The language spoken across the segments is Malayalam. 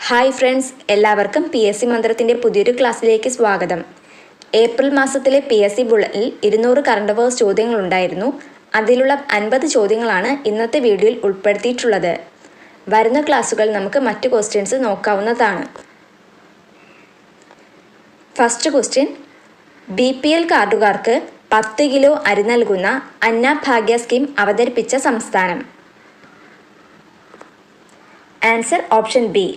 ഹായ് ഫ്രണ്ട്സ്, എല്ലാവർക്കും PSC മന്ത്രത്തിൻ്റെ പുതിയൊരു ക്ലാസ്സിലേക്ക് സ്വാഗതം. ഏപ്രിൽ മാസത്തിലെ PSC ബുള്ളറ്റിൽ 200 കറണ്ട് അഫയേഴ്സ് ചോദ്യങ്ങളുണ്ടായിരുന്നു. അതിലുള്ള 50 ചോദ്യങ്ങളാണ് ഇന്നത്തെ വീഡിയോയിൽ ഉൾപ്പെടുത്തിയിട്ടുള്ളത്. വരുന്ന ക്ലാസ്സുകൾ നമുക്ക് മറ്റു ക്വസ്റ്റ്യൻസ് നോക്കാവുന്നതാണ്. ഫസ്റ്റ് ക്വസ്റ്റ്യൻ, BPL കാർഡുകാർക്ക് 10 കിലോ അരി നൽകുന്ന അന്നഭാഗ്യ സ്കീം അവതരിപ്പിച്ച സംസ്ഥാനം. Answer option B.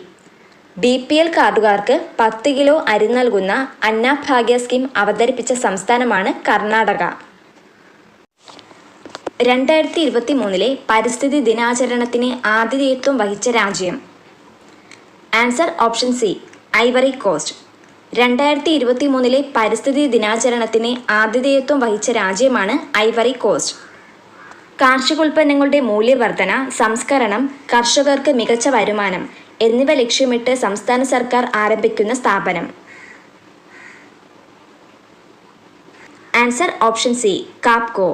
BPL കാർഡുകാർക്ക് 10 kilo അരി നൽകുന്ന അന്നഭാഗ്യ സ്കീം അവതരിപ്പിച്ച സംസ്ഥാനമാണ് കർണാടക. 2023 പരിസ്ഥിതി ദിനാചരണത്തിന് ആതിഥേയത്വം വഹിച്ച രാജ്യം. Answer option C. Ivory Coast. 2023 പരിസ്ഥിതി ദിനാചരണത്തിന് ആതിഥേയത്വം വഹിച്ച രാജ്യമാണ് ഐവറി കോസ്റ്റ്. കാർഷികോൽപ്പന്നങ്ങളുടെ മൂല്യവർധന, സംസ്കരണം, കർഷകർക്ക് മികച്ച വരുമാനം എന്നിവ ലക്ഷ്യമിട്ട് സംസ്ഥാന സർക്കാർ ആരംഭിക്കുന്ന സ്ഥാപനം. Answer option C. കാപ്കോ.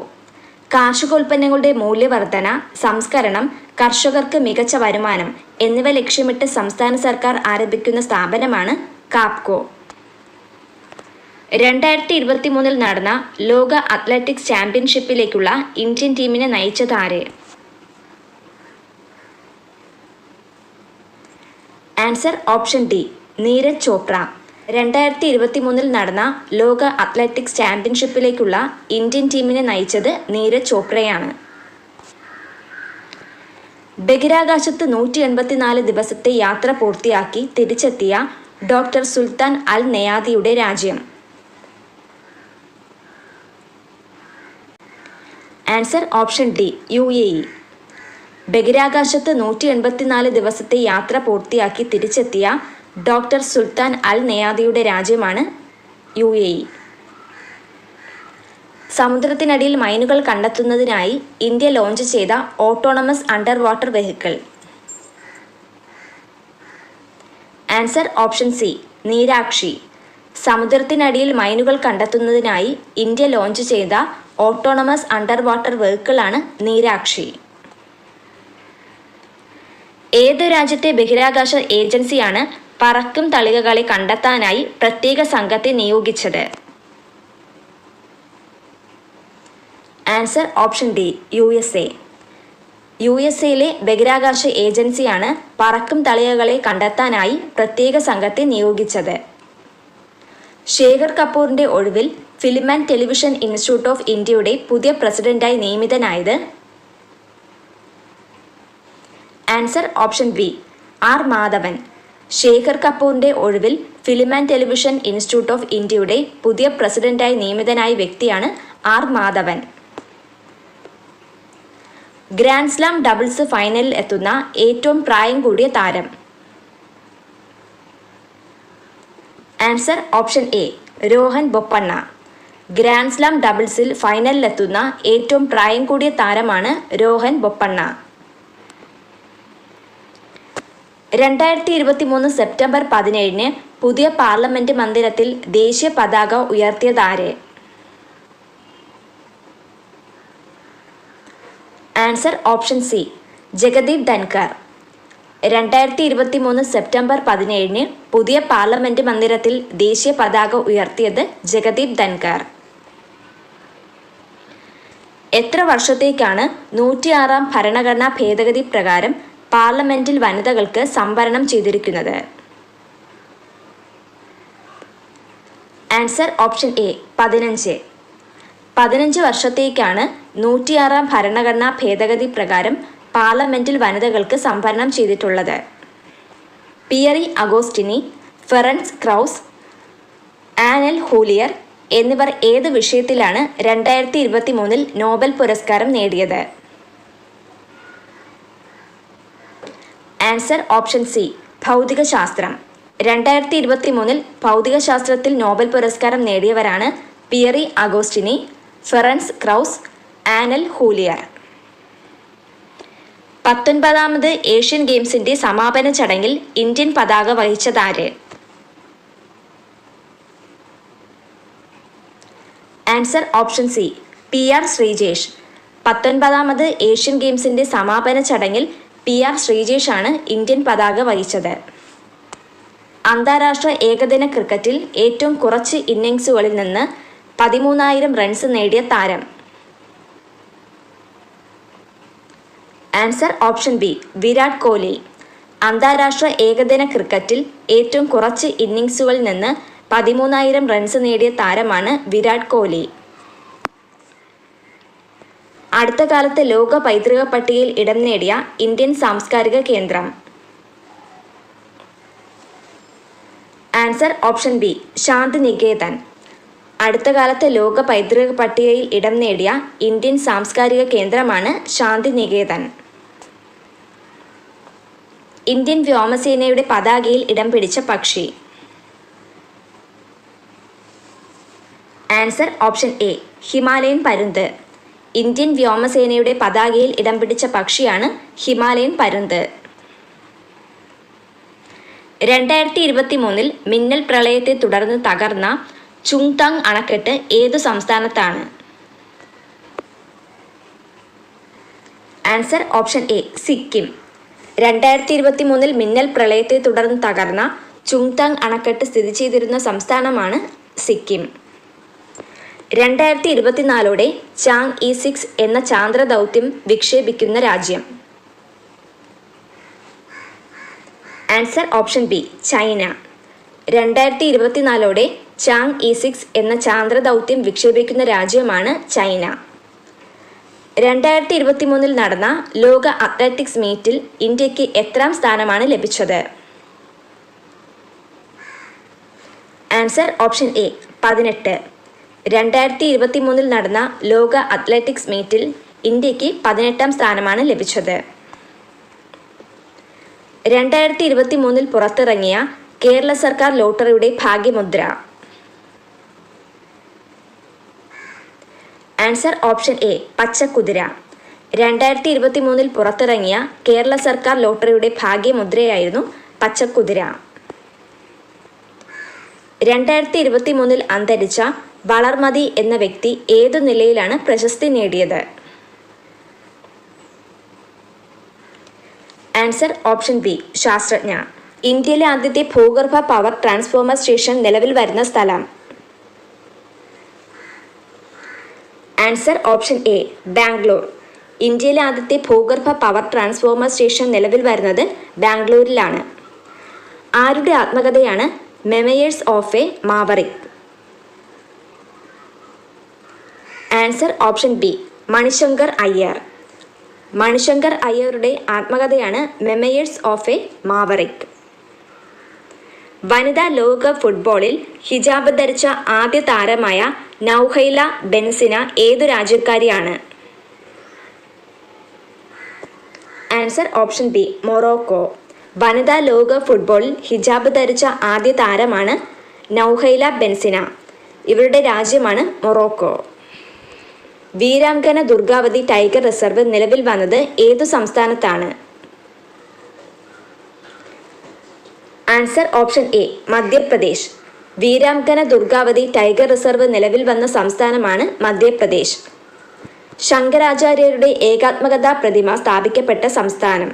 കാർഷികോൽപ്പന്നങ്ങളുടെ മൂല്യവർധന, സംസ്കരണം, കർഷകർക്ക് മികച്ച വരുമാനം എന്നിവ ലക്ഷ്യമിട്ട് സംസ്ഥാന സർക്കാർ ആരംഭിക്കുന്ന സ്ഥാപനമാണ് കാപ്കോ. 2023 നടന്ന ലോക അത്ലറ്റിക്സ് ചാമ്പ്യൻഷിപ്പിലേക്കുള്ള ഇന്ത്യൻ ടീമിനെ നയിച്ചതാര്? Answer option D. Neeraj Chopra. 2023 നടന്ന ലോക അത്ലറ്റിക്സ് ചാമ്പ്യൻഷിപ്പിലേക്കുള്ള ഇന്ത്യൻ ടീമിനെ നയിച്ചത് നീരജ് ചോപ്രയാണ്. ബഹിരാകാശത്ത് 184 ദിവസത്തെ യാത്ര പൂർത്തിയാക്കി തിരിച്ചെത്തിയ ഡോക്ടർ സുൽത്താൻ അൽ നെയാദിയുടെ രാജ്യം. Answer option D. UAE. ബഹിരാകാശത്ത് 184 ദിവസത്തെ യാത്ര പൂർത്തിയാക്കി തിരിച്ചെത്തിയ ഡോക്ടർ സുൽത്താൻ അൽ നെയാദിയുടെ രാജ്യമാണ് UAE. സമുദ്രത്തിനടിയിൽ മൈനുകൾ കണ്ടെത്തുന്നതിനായി ഇന്ത്യ ലോഞ്ച് ചെയ്ത autonomous under water vehicle. Answer option C. Neerakshi. സമുദ്രത്തിനടിയിൽ മൈനുകൾ കണ്ടെത്തുന്നതിനായി ഇന്ത്യ ലോഞ്ച് ചെയ്ത ഓട്ടോണമസ് അണ്ടർ വാട്ടർ വെഹിക്കിളാണ് നീരാക്ഷി. ഏത് രാജ്യത്തെ ബഹിരാകാശ ഏജൻസിയാണ് പറക്കും തളികകളെ കണ്ടെത്താനായി പ്രത്യേക സംഘത്തെ നിയോഗിച്ചത്? Answer option D. USA. USA ബഹിരാകാശ ഏജൻസിയാണ് പറക്കും തളികകളെ കണ്ടെത്താനായി പ്രത്യേക സംഘത്തെ നിയോഗിച്ചത്. ശേഖർ കപൂറിന്റെ ഒഴിവിൽ film and television institute of ഇന്ത്യയുടെ പുതിയ പ്രസിഡന്റായി നിയമിതനായത്? Answer option B. R. Madhavan. Shekhar കപൂറിന്റെ ഒഴിവിൽ film and television institute of ഇന്ത്യയുടെ പുതിയ പ്രസിഡന്റായി നിയമിതനായ വ്യക്തിയാണ് R. Madhavan. Grand slam doubles ഫൈനലിൽ എത്തുന്ന ഏറ്റവും പ്രായം കൂടിയ താരം? Answer option A. Rohan Bopanna. Grand slam ഡബിൾസിൽ ഫൈനലിലെത്തുന്ന ഏറ്റവും പ്രായം കൂടിയ താരമാണ് രോഹൻ ബൊപ്പണ്ണ. 2023 സെപ്റ്റംബർ 17 പുതിയ പാർലമെന്റ് മന്ദിരത്തിൽ ദേശീയ പതാക ഉയർത്തിയതാര്? Answer option C. Jagdeep Dhankhar. 2023 September 17 പുതിയ പാർലമെന്റ് മന്ദിരത്തിൽ ദേശീയ പതാക ഉയർത്തിയത് ജഗദീപ് ധൻകർ. എത്ര വർഷത്തേക്കാണ് 106 ഭരണഘടനാ ഭേദഗതി പ്രകാരം പാർലമെന്റിൽ വനിതകൾക്ക് സംവരണം ചെയ്തിരിക്കുന്നത്? Answer option A. 15 വർഷത്തേക്കാണ് 106 ഭരണഘടനാ ഭേദഗതി പ്രകാരം പാർലമെന്റിൽ വനിതകൾക്ക് സംവരണം ചെയ്തിട്ടുള്ളത്. Pierre Agostini, Ferenc Krausz, Anne L'Huillier എന്നിവർ ഏത് വിഷയത്തിലാണ് 2023 നോബൽ പുരസ്കാരം നേടിയത്? Answer option C. ഭൗതികശാസ്ത്രം. 2023 ഭൗതികശാസ്ത്രത്തിൽ നോബൽ പുരസ്കാരം നേടിയവരാണ് Pierre Agostini, Ferenc Krausz, Anne L'Huillier. 19ാമത് ഏഷ്യൻ ഗെയിംസിന്റെ സമാപന ചടങ്ങിൽ ഇന്ത്യൻ പതാക വഹിച്ചതാര്? Answer option C. PR Sreejesh. 19ാമത് ഏഷ്യൻ ഗെയിംസിന്റെ സമാപന ചടങ്ങിൽ PR ശ്രീജേഷാണ് ഇന്ത്യൻ പതാക വഹിച്ചത്. അന്താരാഷ്ട്ര ഏകദിന ക്രിക്കറ്റിൽ ഏറ്റവും കുറച്ച് ഇന്നിംഗ്സുകളിൽ നിന്ന് 13,000 റൺസ് നേടിയ താരം? Answer option B Virat Kohli. അന്താരാഷ്ട്ര ഏകദിന ക്രിക്കറ്റിൽ ഏറ്റവും കുറച്ച് ഇന്നിംഗ്സുകളിൽ നിന്ന് 13,000 റൺസ് നേടിയ താരമാണ് വിരാട് കോഹ്ലി. അടുത്ത കാലത്ത് ലോക പൈതൃക പട്ടികയിൽ ഇടം നേടിയ ഇന്ത്യൻ സാംസ്കാരിക കേന്ദ്രം? Answer option B Shantiniketan. അടുത്ത കാലത്ത് ലോക പൈതൃക പട്ടികയിൽ ഇടം നേടിയ ഇന്ത്യൻ സാംസ്കാരിക കേന്ദ്രമാണ് ശാന്തിനികേതൻ. ഇന്ത്യൻ വ്യോമസേനയുടെ പതാകയിൽ ഇടം പിടിച്ച പക്ഷി? ആൻസർ ഓപ്ഷൻ എ ഹിമാലയൻ പരുന്ത്. ഇന്ത്യൻ വ്യോമസേനയുടെ പതാകയിൽ ഇടം പിടിച്ച പക്ഷിയാണ് ഹിമാലയൻ പരുന്ത്. 2023 മിന്നൽ പ്രളയത്തെ തുടർന്ന് തകർന്ന ചുങ്താങ് അണക്കെട്ട് ഏതു സംസ്ഥാനത്താണ്? Answer option A Sikkim. 2023 മിന്നൽ പ്രളയത്തെ തുടർന്ന് തകർന്ന ചുങ്താങ് അണക്കെട്ട് സ്ഥിതി ചെയ്തിരുന്ന സംസ്ഥാനമാണ് സിക്കിം. 2024 ചാങ് E6 എന്ന ചാന്ദ്ര ദൗത്യം വിക്ഷേപിക്കുന്ന രാജ്യം? Answer option B China. 2024 Chang E6 എന്ന ചാന്ദ്ര ദൗത്യം വിക്ഷേപിക്കുന്ന രാജ്യമാണ് ചൈന. 2023 നടന്ന ലോക അത്ലറ്റിക്സ് മീറ്റിൽ ഇന്ത്യക്ക് എത്രാം സ്ഥാനമാണ് ലഭിച്ചത്? Answer option A 18. 2023 നടന്ന ലോക അത്ലറ്റിക്സ് മീറ്റിൽ ഇന്ത്യക്ക് 18ാം സ്ഥാനമാണ് ലഭിച്ചത്. 2023 പുറത്തിറങ്ങിയ കേരള സർക്കാർ ലോട്ടറിയുടെ ഭാഗ്യമുദ്ര? ആൻസർ ഓപ്ഷൻ എ പച്ചക്കുതിര. 2023 പുറത്തിറങ്ങിയ കേരള സർക്കാർ ലോട്ടറിയുടെ ഭാഗ്യമുദ്രയായിരുന്നു പച്ചക്കുതിര. 2023 അന്തരിച്ച വളർമതി എന്ന വ്യക്തി ഏതു നിലയിലാണ് പ്രശസ്തി നേടിയത്? ആൻസർ ഓപ്ഷൻ ബി ശാസ്ത്രജ്ഞ. ഇന്ത്യയിലെ ആദ്യത്തെ ഭൂഗർഭ പവർ ട്രാൻസ്ഫോമർ സ്റ്റേഷൻ നിലവിൽ വരുന്ന സ്ഥലം? Answer option A Bangalore. ഇന്ത്യയിലെ ആദ്യത്തെ ഭൂഗർഭ പവർ ട്രാൻസ്ഫോമർ സ്റ്റേഷൻ നിലവിൽ വരുന്നത് ബാംഗ്ലൂരിലാണ്. ആരുടെ ആത്മകഥയാണ് memoirs of a maverick? Answer option B Manishankar Aiyar. Manishankar അയ്യരുടെ ആത്മകഥയാണ് മെമയേഴ്സ് ഓഫ് എ മാവറിക്. വനിതാ ലോകകപ്പ് ഫുട്ബോളിൽ ഹിജാബ് ധരിച്ച ആദ്യ താരമായ നൗഹൈല ബെൻസിന ഏതു രാജ്യക്കാരിയാണ്? Answer option B Morocco. വനിതാ ലോകകപ്പ് ഫുട്ബോളിൽ ഹിജാബ് ധരിച്ച ആദ്യ താരമാണ് നൗഹൈല ബെൻസിന. ഇവരുടെ രാജ്യമാണ് Morocco. Veerangana Durgavati tiger reserve നിലവിൽ വന്നത് ഏതു സംസ്ഥാനത്താണ്? Answer option A Madhya Pradesh. Veerangana Durgavati tiger reserve നിലവിൽ വന്ന സംസ്ഥാനമാണ് മധ്യപ്രദേശ്. ശങ്കരാചാര്യരുടെ ഏകാത്മകഥാ പ്രതിമ സ്ഥാപിക്കപ്പെട്ട സംസ്ഥാനം?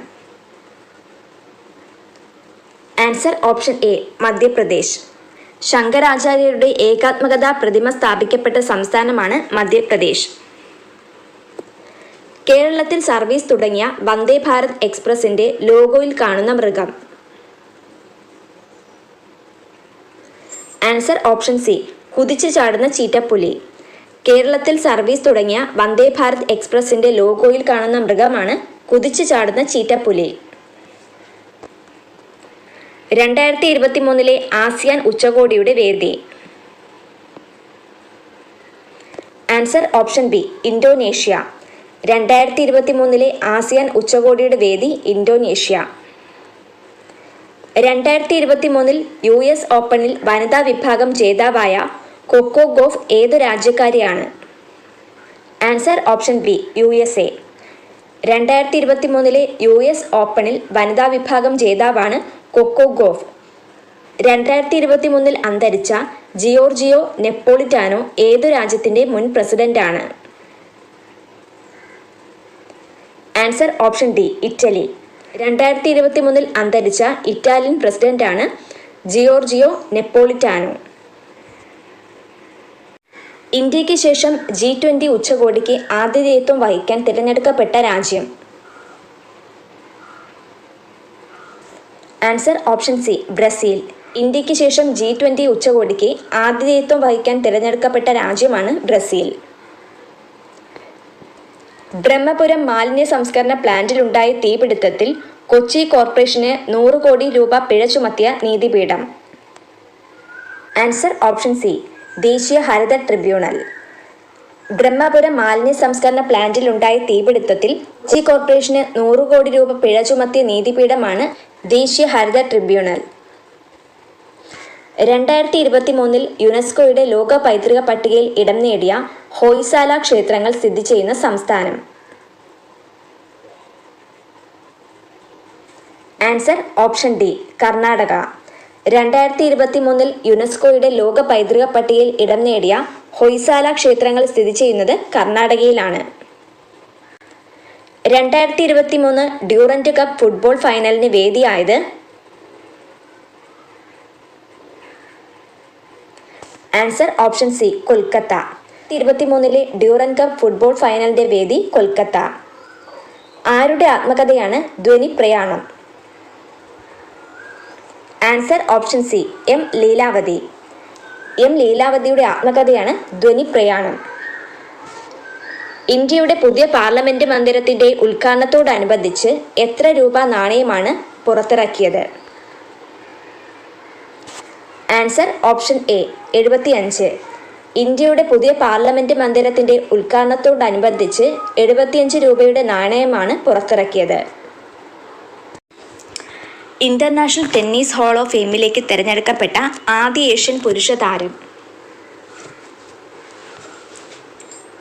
Answer option A Madhya Pradesh. ശങ്കരാചാര്യരുടെ ഏകാത്മകഥാ പ്രതിമ സ്ഥാപിക്കപ്പെട്ട സംസ്ഥാനമാണ് മധ്യപ്രദേശ്. കേരളത്തിൽ സർവീസ് തുടങ്ങിയ വന്ദേ ഭാരത് എക്സ്പ്രസിന്റെ ലോഗോയിൽ കാണുന്ന മൃഗം? ആൻസർ ഓപ്ഷൻ സി കുതിച്ചു ചാടുന്ന ചീറ്റപ്പുലി. കേരളത്തിൽ സർവീസ് തുടങ്ങിയ വന്ദേ ഭാരത് എക്സ്പ്രസിന്റെ ലോഗോയിൽ കാണുന്ന മൃഗമാണ് കുതിച്ചു ചാടുന്ന ചീറ്റപ്പുലി. 2023 ആസിയാൻ ഉച്ചകോടിയുടെ വേദി? Answer option B Indonesia. 2023 ASEAN ഉച്ചകോടിയുടെ വേദി ഇന്തോനേഷ്യ. 2023 US ഓപ്പണിൽ വനിതാ വിഭാഗം ജേതാവായ കൊക്കോ ഗോഫ് ഏതു രാജ്യക്കാരിയാണ്? Answer option B USA. 2023 US ഓപ്പണിൽ വനിതാ വിഭാഗം ജേതാവാണ് കൊക്കോ ഗോഫ്. 2023 അന്തരിച്ച ജിയോർജിയോ നെപ്പോളിറ്റാനോ ഏതു രാജ്യത്തിൻ്റെ മുൻ പ്രസിഡന്റാണ്? Answer option D Italy. 2023 അന്തരിച്ച ഇറ്റാലിയൻ പ്രസിഡന്റാണ് ജിയോർജിയോ നെപ്പോളിറ്റാനോ. ഇന്ത്യക്ക് ശേഷം G20 ഉച്ചകോടിക്ക് ആതിഥേയത്വം വഹിക്കാൻ തിരഞ്ഞെടുക്കപ്പെട്ട രാജ്യം. Answer option C Brazil. ഇന്ത്യക്ക് ശേഷം G20 ഉച്ചകോടിക്ക് ആതിഥേയത്വം വഹിക്കാൻ തിരഞ്ഞെടുക്കപ്പെട്ട രാജ്യമാണ് ബ്രസീൽ. ബ്രഹ്മപുരം മാലിന്യ സംസ്കരണ പ്ലാന്റിലുണ്ടായ തീപിടുത്തത്തിൽ കൊച്ചി കോർപ്പറേഷന് 100 കോടി രൂപ പിഴ ചുമത്തിയ നീതിപീഠം. ആൻസർ ഓപ്ഷൻ സി ദേശീയ ഹരിത ട്രിബ്യൂണൽ. ബ്രഹ്മപുരം മാലിന്യ സംസ്കരണ പ്ലാന്റിലുണ്ടായ തീപിടുത്തത്തിൽ കൊച്ചി കോർപ്പറേഷന് 100 കോടി രൂപ പിഴ ചുമത്തിയ നീതിപീഠമാണ് ദേശീയ ഹരിത ട്രിബ്യൂണൽ. 2023 യുനെസ്കോയുടെ ലോക പൈതൃക പട്ടികയിൽ ഇടം നേടിയ ഹൊയ്സാല ക്ഷേത്രങ്ങൾ സ്ഥിതി ചെയ്യുന്ന സംസ്ഥാനം. Answer option D Karnataka. 2023 യുനെസ്കോയുടെ ലോക പൈതൃക പട്ടികയിൽ ഇടം നേടിയ ഹൊയ്സാല ക്ഷേത്രങ്ങൾ സ്ഥിതി ചെയ്യുന്നത് കർണാടകയിലാണ്. 2023 ഡ്യൂറന്റ് കപ്പ് ഫുട്ബോൾ ഫൈനലിന് വേദിയായത്. Answer option C Kolkata. 2023 Durand cup football ഫൈനലിന്റെ വേദി കൊൽക്കത്ത. ആരുടെ ആത്മകഥയാണ് Dhwani Prayanam? Answer option C M Leelavathi. M ലീലാവതിയുടെ ആത്മകഥയാണ് ധ്വനി പ്രയാണം. ഇന്ത്യയുടെ പുതിയ പാർലമെന്റ് മന്ദിരത്തിന്റെ ഉദ്ഘാടനത്തോടനുബന്ധിച്ച് എത്ര രൂപ നാണയമാണ് പുറത്തിറക്കിയത്? Answer option A 75. ഇന്ത്യയുടെ പുതിയ പാർലമെന്റ് മന്ദിരത്തിന്റെ ഉദ്ഘാടനത്തോടനുബന്ധിച്ച് 75 രൂപയുടെ നാണയമാണ് പുറത്തിറക്കിയത്. ഇന്റർനാഷണൽ ടെന്നീസ് ഹാൾ ഓഫ് ഫെയിമിലേക്ക് തിരഞ്ഞെടുക്കപ്പെട്ട ആദ്യ ഏഷ്യൻ പുരുഷ താരം.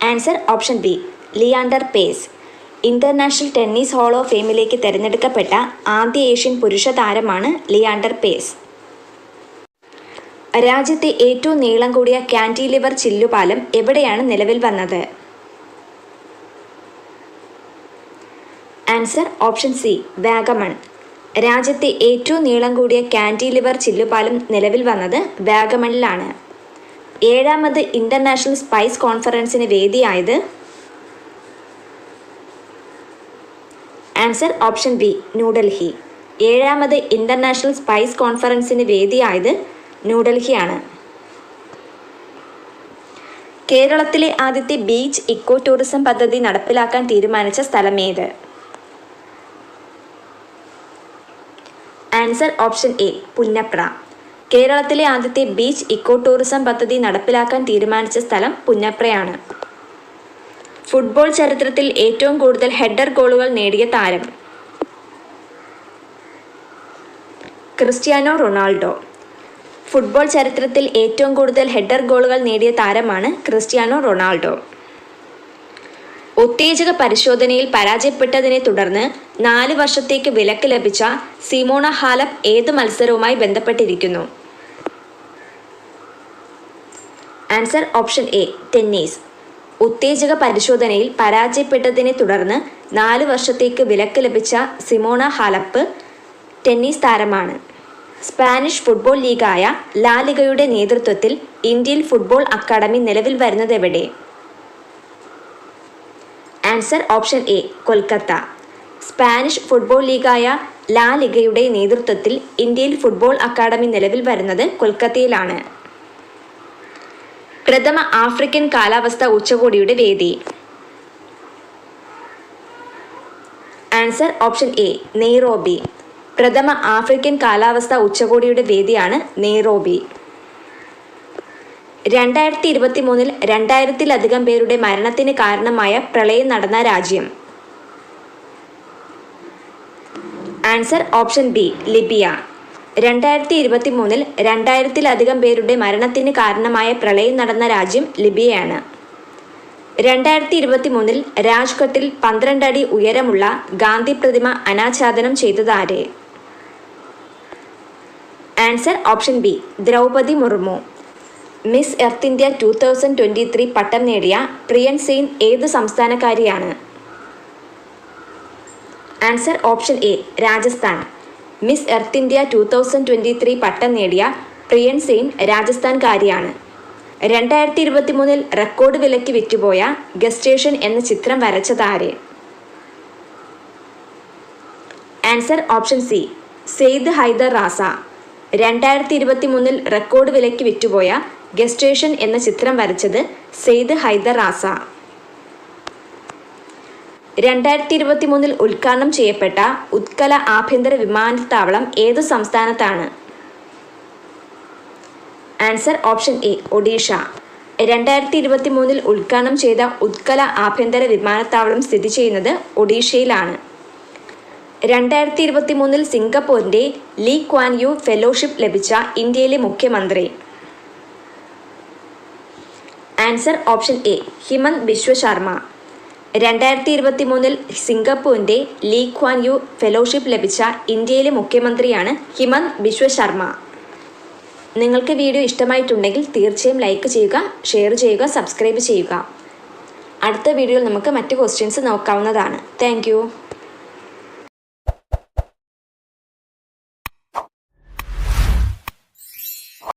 Answer option B Leander Paes. International tennis hall of ഫെയിമിലേക്ക് തിരഞ്ഞെടുക്കപ്പെട്ട ആദ്യ ഏഷ്യൻ പുരുഷ താരമാണ് ലിയാണ്ടർ പേസ്. രാജ്യത്തെ ഏറ്റവും നീളം കൂടിയ കാന്റിലിവർ ചില്ലുപാലം എവിടെയാണ് നിലവിൽ വന്നത്? Answer option C Vagamon. രാജ്യത്തെ ഏറ്റവും നീളം കൂടിയ കാന്റിലിവർ ചില്ലുപാലം നിലവിൽ വന്നത് വാഗമണിലാണ്. 7ാമത് ഇന്റർനാഷണൽ സ്പൈസ് കോൺഫറൻസിന് വേദിയായത്? Answer option B New Delhi. 7ാമത് ഇന്റർനാഷണൽ സ്പൈസ് കോൺഫറൻസിന് വേദിയായത് ന്യൂഡൽഹിയാണ്. കേരളത്തിലെ ആദ്യത്തെ ബീച്ച് ഇക്കോ ടൂറിസം പദ്ധതി നടപ്പിലാക്കാൻ തീരുമാനിച്ച സ്ഥലമേത്? Answer option A Punnapra. കേരളത്തിലെ ആദ്യത്തെ ബീച്ച് ഇക്കോ ടൂറിസം പദ്ധതി നടപ്പിലാക്കാൻ തീരുമാനിച്ച സ്ഥലം പുന്നപ്രയാണ്. ഫുട്ബോൾ ചരിത്രത്തിൽ ഏറ്റവും കൂടുതൽ ഹെഡർ ഗോളുകൾ നേടിയ താരം? Cristiano Ronaldo. ഫുട്ബോൾ ചരിത്രത്തിൽ ഏറ്റവും കൂടുതൽ ഹെഡർ ഗോളുകൾ നേടിയ താരമാണ് ക്രിസ്ത്യാനോ റൊണാൾഡോ. ഉത്തേജക പരിശോധനയിൽ പരാജയപ്പെട്ടതിനെ തുടർന്ന് 4 വർഷത്തേക്ക് വിലക്ക് ലഭിച്ച സിമോണ ഹാലപ്പ് ഏത് മത്സരവുമായി ബന്ധപ്പെട്ടിരിക്കുന്നു? Answer option A tennis. ഉത്തേജക പരിശോധനയിൽ പരാജയപ്പെട്ടതിനെ തുടർന്ന് 4 വർഷത്തേക്ക് വിലക്ക് ലഭിച്ച സിമോണ ഹാലപ്പ് ടെന്നീസ് താരമാണ്. സ്പാനിഷ് ഫുട്ബോൾ ലീഗായ ലാ ലിഗയുടെ നേതൃത്വത്തിൽ ഇന്ത്യയിൽ ഫുട്ബോൾ അക്കാദമി നിലവിൽ വരുന്നതെവിടെ? Answer option A Kolkata. Spanish football ലീഗായ ലാ ലിഗയുടെ നേതൃത്വത്തിൽ ഇന്ത്യയിൽ ഫുട്ബോൾ അക്കാദമി നിലവിൽ വരുന്നത് കൊൽക്കത്തയിലാണ്. പ്രഥമ ആഫ്രിക്കൻ കാലാവസ്ഥ ഉച്ചകോടിയുടെ വേദി? Answer option A Nairobi. പ്രഥമ ആഫ്രിക്കൻ കാലാവസ്ഥ ഉച്ചകോടിയുടെ വേദിയാണ് നെയ്റോബി. 2023 2000-ലധികം പേരുടെ മരണത്തിന് കാരണമായ പ്രളയം നടന്ന രാജ്യം? Answer option B Libya. 2023 2000-ലധികം പേരുടെ മരണത്തിന് കാരണമായ പ്രളയം നടന്ന രാജ്യം ലിബിയയാണ്. 2023 രാജ്ഘട്ടിൽ 12 അടി ഉയരമുള്ള ഗാന്ധി പ്രതിമ അനാച്ഛാദനം ചെയ്തതാരെ? Answer option B Droupadi Murmu. Miss Earth India 2023 പട്ടം നേടിയ പ്രിയൻ സെയിൻ ഏത് സംസ്ഥാനക്കാരിയാണ്? Answer option A Rajasthan. Miss Earth India 2023 പട്ടം നേടിയ പ്രിയൻ സെയിൻ രാജസ്ഥാൻകാരിയാണ്. 2023 റെക്കോർഡ് വിലയ്ക്ക് വിറ്റുപോയ ഗസ്റ്റേഷൻ എന്ന ചിത്രം വരച്ചതാര്? Answer option C, Syed Haider Raza. 2023 record വിലയ്ക്ക് വിറ്റുപോയ ഗസ്റ്റേഷൻ എന്ന ചിത്രം വരച്ചത് സെയ്ദ് ഹൈദർ റാസ. 2023 ഉദ്ഘാടനം ചെയ്യപ്പെട്ട ഉത്കല ആഭ്യന്തര വിമാനത്താവളം ഏതു സംസ്ഥാനത്താണ്? Answer option A, Odisha. 2023 ഉദ്ഘാടനം ചെയ്ത ഉത്കല ആഭ്യന്തര വിമാനത്താവളം സ്ഥിതി ചെയ്യുന്നത് ഒഡീഷയിലാണ്. 2023 സിംഗപ്പൂരിൻ്റെ ലീ ക്വാൻ യു ഫെലോഷിപ്പ് ലഭിച്ച ഇന്ത്യയിലെ മുഖ്യമന്ത്രി? Answer option A, Himanta Biswa Sarma. 2023 സിംഗപ്പൂരിൻ്റെ ലീ ക്വാൻ യു ഫെലോഷിപ്പ് ലഭിച്ച ഇന്ത്യയിലെ മുഖ്യമന്ത്രിയാണ് ഹിമന്ത് ബിശ്വ ശർമ്മ. നിങ്ങൾക്ക് വീഡിയോ ഇഷ്ടമായിട്ടുണ്ടെങ്കിൽ തീർച്ചയായും ലൈക്ക് ചെയ്യുക, ഷെയർ ചെയ്യുക, സബ്സ്ക്രൈബ് ചെയ്യുക. അടുത്ത വീഡിയോയിൽ നമുക്ക് മറ്റ് ക്വസ്റ്റ്യൻസ് നോക്കാവുന്നതാണ്. താങ്ക്